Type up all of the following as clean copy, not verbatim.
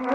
Hello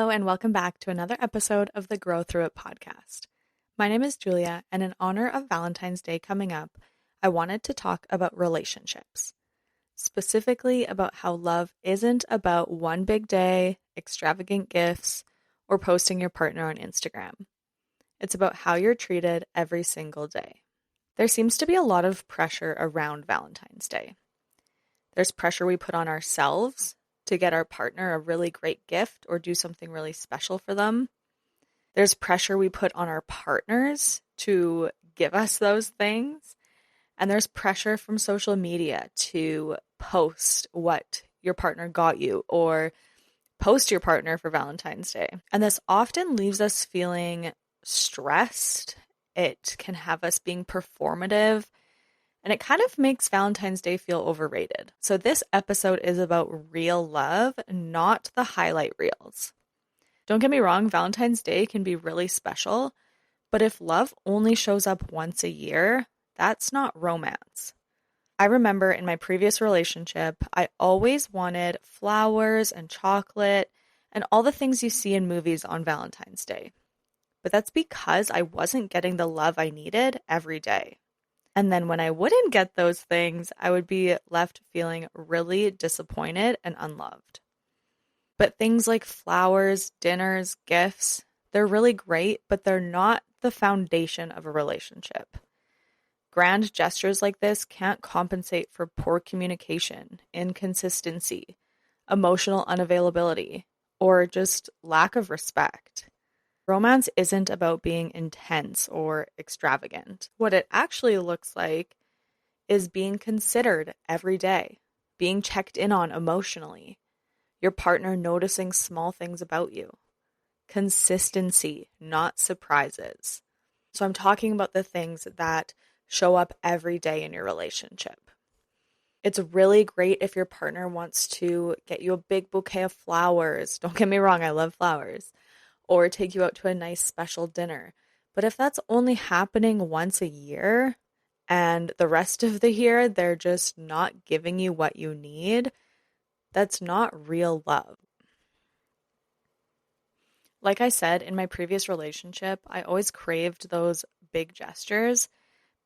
and welcome back to another episode of the Grow Through It podcast. My name is Julia, and in honor of Valentine's Day coming up, I wanted to talk about relationships. Specifically about how love isn't about one big day, extravagant gifts, or posting your partner on Instagram. It's about how you're treated every single day. There seems to be a lot of pressure around Valentine's Day. There's pressure we put on ourselves to get our partner a really great gift or do something really special for them. There's pressure we put on our partners to give us those things. And there's pressure from social media to post what your partner got you or post your partner for Valentine's Day. And this often leaves us feeling stressed. It can have us being performative. And it kind of makes Valentine's Day feel overrated. So this episode is about real love, not the highlight reels. Don't get me wrong, Valentine's Day can be really special. But if love only shows up once a year, that's not romance. I remember in my previous relationship, I always wanted flowers and chocolate and all the things you see in movies on Valentine's Day. But that's because I wasn't getting the love I needed every day. And then when I wouldn't get those things, I would be left feeling really disappointed and unloved. But things like flowers, dinners, gifts, they're really great, but they're not the foundation of a relationship. Grand gestures like this can't compensate for poor communication, inconsistency, emotional unavailability, or just lack of respect. Romance isn't about being intense or extravagant. What it actually looks like is being considered every day, being checked in on emotionally, your partner noticing small things about you. Consistency, not surprises. So I'm talking about the things that show up every day in your relationship. It's really great if your partner wants to get you a big bouquet of flowers. Don't get me wrong, I love flowers. Or take you out to a nice special dinner. But if that's only happening once a year and the rest of the year they're just not giving you what you need, that's not real love. Like I said, in my previous relationship, I always craved those big gestures.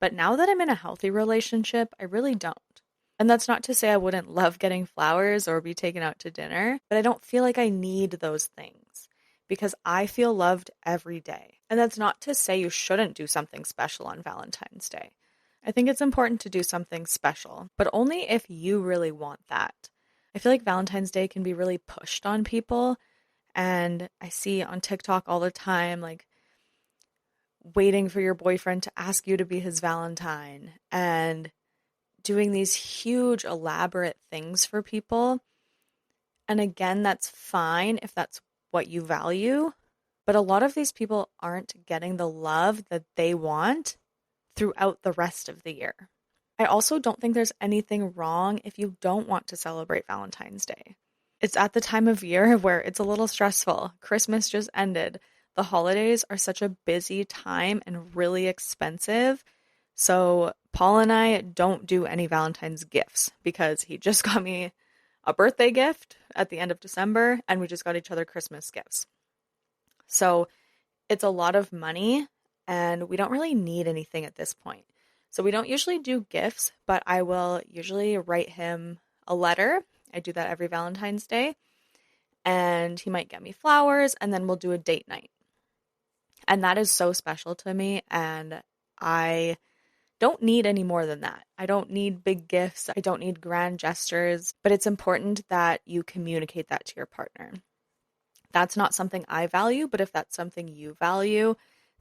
But now that I'm in a healthy relationship, I really don't. And that's not to say I wouldn't love getting flowers or be taken out to dinner, but I don't feel like I need those things because I feel loved every day. And that's not to say you shouldn't do something special on Valentine's Day. I think it's important to do something special, but only if you really want that. I feel like Valentine's Day can be really pushed on people, and I see on TikTok all the time, like, waiting for your boyfriend to ask you to be his Valentine and doing these huge elaborate things for people. And again, that's fine if that's what you value, but a lot of these people aren't getting the love that they want throughout the rest of the year. I also don't think there's anything wrong if you don't want to celebrate Valentine's Day. It's at the time of year where it's a little stressful. Christmas just ended. The holidays are such a busy time and really expensive. So Paul and I don't do any Valentine's gifts because he just got me a birthday gift at the end of December and we just got each other Christmas gifts. So it's a lot of money and we don't really need anything at this point. So we don't usually do gifts, but I will usually write him a letter. I do that every Valentine's Day. And he might get me flowers and then we'll do a date night. And that is so special to me, and I don't need any more than that. I don't need big gifts. I don't need grand gestures, but it's important that you communicate that to your partner. That's not something I value, but if that's something you value,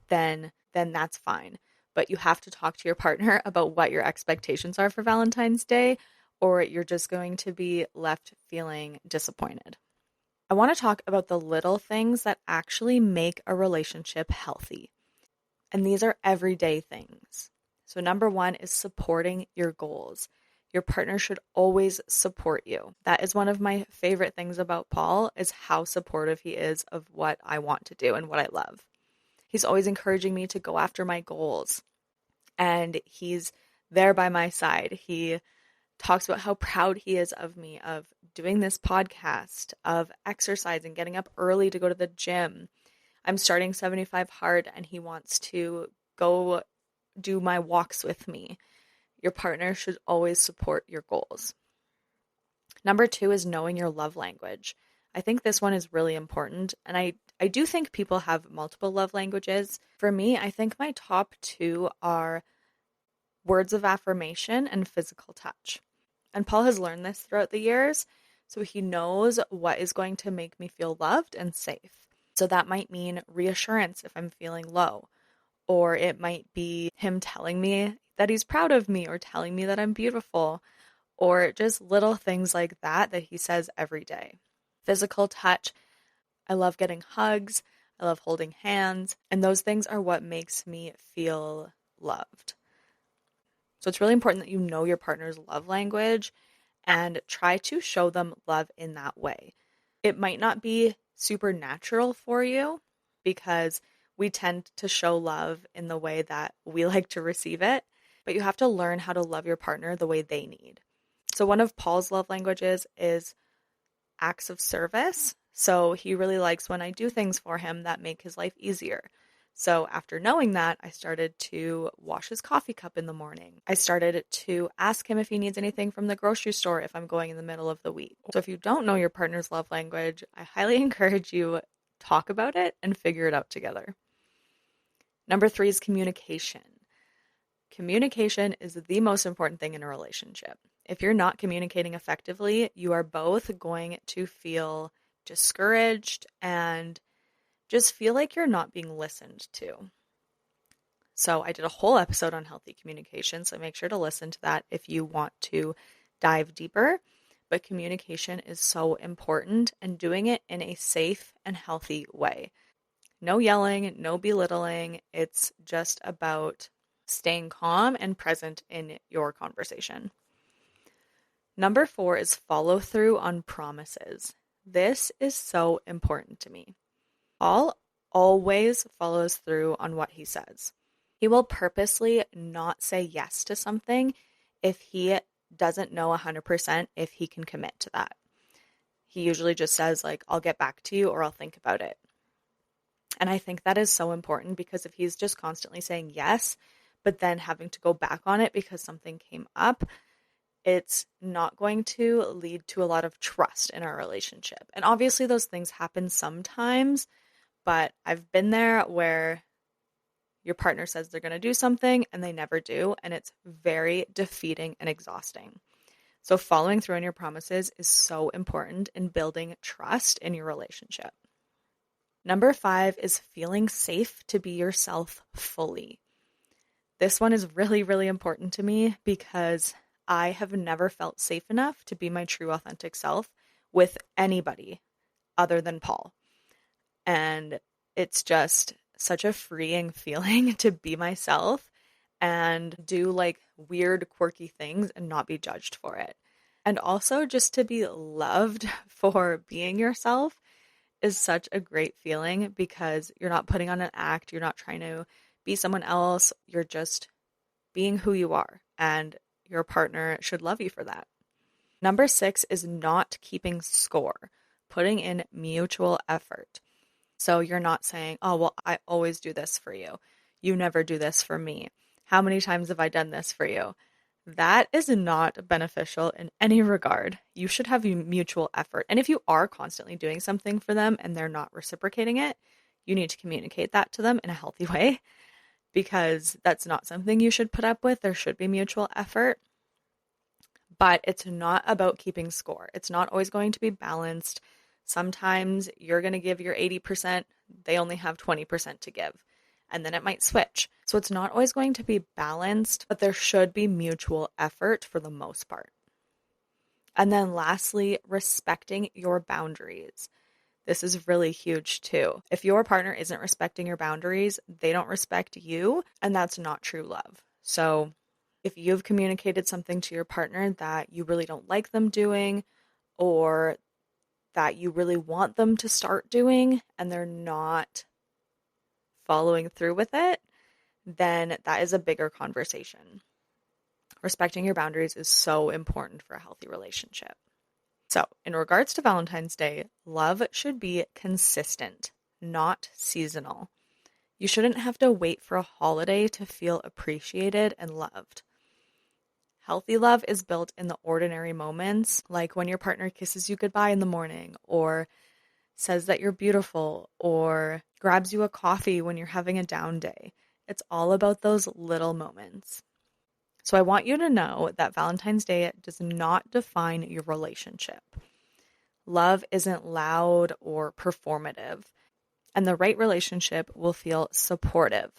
then that's fine. But you have to talk to your partner about what your expectations are for Valentine's Day, or you're just going to be left feeling disappointed. I want to talk about the little things that actually make a relationship healthy. And these are everyday things. So number one is supporting your goals. Your partner should always support you. That is one of my favorite things about Paul, is how supportive he is of what I want to do and what I love. He's always encouraging me to go after my goals, and he's there by my side. He talks about how proud he is of me, of doing this podcast, of exercising, getting up early to go to the gym. I'm starting 75 hard, and he wants to go do my walks with me. Your partner should always support your goals. Number 2 is knowing your love language. I think this one is really important, and I do think people have multiple love languages. For me, I think my top 2 are words of affirmation and physical touch. And Paul has learned this throughout the years, so he knows what is going to make me feel loved and safe. So that might mean reassurance if I'm feeling low, or it might be him telling me that he's proud of me or telling me that I'm beautiful, or just little things like that that he says every day. Physical touch, I love getting hugs, I love holding hands, and those things are what makes me feel loved. So it's really important that you know your partner's love language and try to show them love in that way. It might not be super natural for you because we tend to show love in the way that we like to receive it, but you have to learn how to love your partner the way they need. So one of Paul's love languages is acts of service. So he really likes when I do things for him that make his life easier. So after knowing that, I started to wash his coffee cup in the morning. I started to ask him if he needs anything from the grocery store if I'm going in the middle of the week. So if you don't know your partner's love language, I highly encourage you talk about it and figure it out together. Number 3 is communication. Communication is the most important thing in a relationship. If you're not communicating effectively, you are both going to feel discouraged and just feel like you're not being listened to. So I did a whole episode on healthy communication, so make sure to listen to that if you want to dive deeper. But communication is so important, and doing it in a safe and healthy way. No yelling, no belittling. It's just about staying calm and present in your conversation. Number 4 is follow through on promises. This is so important to me. Paul always follows through on what he says. He will purposely not say yes to something if he doesn't know 100% if he can commit to that. He usually just says, like, I'll get back to you or I'll think about it. And I think that is so important, because if he's just constantly saying yes, but then having to go back on it because something came up, it's not going to lead to a lot of trust in our relationship. And obviously those things happen sometimes, but I've been there where your partner says they're going to do something and they never do, and it's very defeating and exhausting. So following through on your promises is so important in building trust in your relationship. Number 5 is feeling safe to be yourself fully. This one is really, really important to me because I have never felt safe enough to be my true authentic self with anybody other than Paul. And it's just such a freeing feeling to be myself and do like weird, quirky things and not be judged for it. And also just to be loved for being yourself is such a great feeling, because you're not putting on an act, you're not trying to be someone else, you're just being who you are, and your partner should love you for that. Number 6 is not keeping score, putting in mutual effort. So you're not saying, oh, well, I always do this for you. You never do this for me. How many times have I done this for you? That is not beneficial in any regard. You should have mutual effort. And if you are constantly doing something for them and they're not reciprocating it, you need to communicate that to them in a healthy way, because that's not something you should put up with. There should be mutual effort. But it's not about keeping score. It's not always going to be balanced. Sometimes you're going to give your 80%, they only have 20% to give, and then it might switch. So it's not always going to be balanced, but there should be mutual effort for the most part. And then lastly, respecting your boundaries. This is really huge too. If your partner isn't respecting your boundaries, they don't respect you, and that's not true love. So If you've communicated something to your partner that you really don't like them doing, or that you really want them to start doing and they're not following through with it, then that is a bigger conversation. Respecting your boundaries is so important for a healthy relationship. So, in regards to Valentine's Day, love should be consistent, not seasonal. You shouldn't have to wait for a holiday to feel appreciated and loved. Healthy love is built in the ordinary moments, like when your partner kisses you goodbye in the morning, or says that you're beautiful, or grabs you a coffee when you're having a down day. It's all about those little moments. So I want you to know that Valentine's Day does not define your relationship. Love isn't loud or performative, and the right relationship will feel supportive.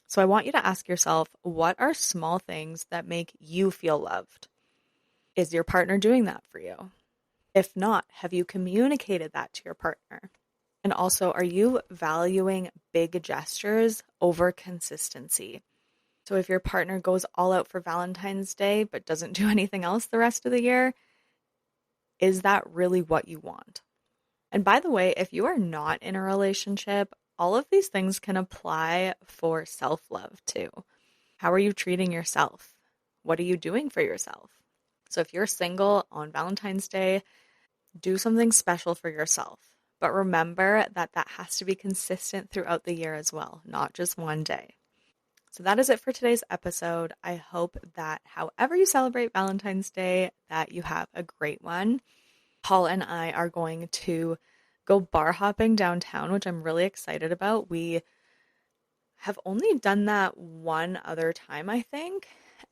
So I want you to ask yourself, what are small things that make you feel loved? Is your partner doing that for you? If not, have you communicated that to your partner? And also, are you valuing big gestures over consistency? So if your partner goes all out for Valentine's Day but doesn't do anything else the rest of the year, is that really what you want? And by the way, if you are not in a relationship, all of these things can apply for self-love too. How are you treating yourself? What are you doing for yourself? So if you're single on Valentine's Day, do something special for yourself. But remember that that has to be consistent throughout the year as well, not just one day. So that is it for today's episode. I hope that however you celebrate Valentine's Day, that you have a great one. Paul and I are going to go bar hopping downtown, which I'm really excited about. We have only done that one other time, I think,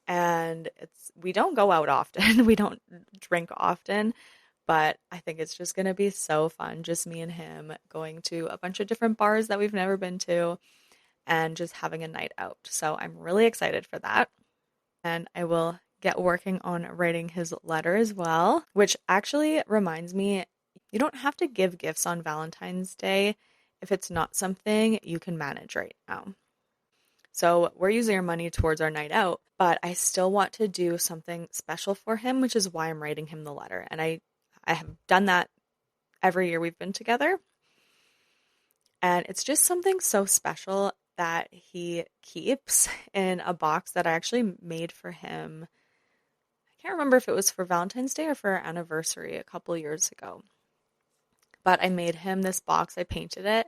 and we don't go out often. We don't drink often, but I think it's just going to be so fun, just me and him going to a bunch of different bars that we've never been to and just having a night out. So I'm really excited for that. And I will get working on writing his letter as well, which actually reminds me, you don't have to give gifts on Valentine's Day if it's not something you can manage right now. So we're using our money towards our night out, but I still want to do something special for him, which is why I'm writing him the letter. And I have done that every year we've been together. And it's just something so special that he keeps in a box that I actually made for him. I can't remember if it was for Valentine's Day or for our anniversary a couple years ago. But I made him this box, I painted it,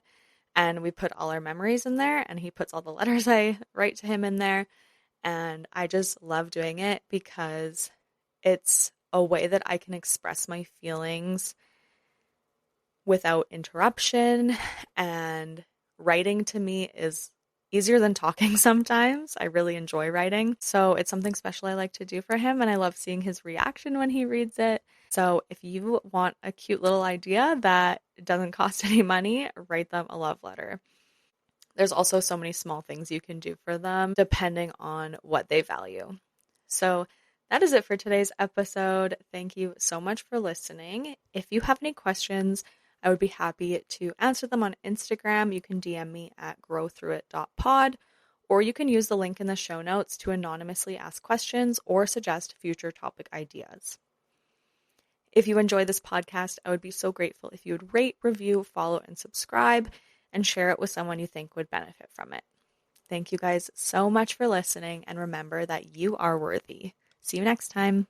and we put all our memories in there, and he puts all the letters I write to him in there. And I just love doing it because it's a way that I can express my feelings without interruption, and writing to me is easier than talking sometimes. I really enjoy writing. So it's something special I like to do for him, and I love seeing his reaction when he reads it. So if you want a cute little idea that doesn't cost any money, write them a love letter. There's also so many small things you can do for them depending on what they value. So that is it for today's episode. Thank you so much for listening. If you have any questions, I would be happy to answer them on Instagram. You can DM me at growthroughit.pod, or you can use the link in the show notes to anonymously ask questions or suggest future topic ideas. If you enjoy this podcast, I would be so grateful if you would rate, review, follow, and subscribe, and share it with someone you think would benefit from it. Thank you guys so much for listening, and remember that you are worthy. See you next time.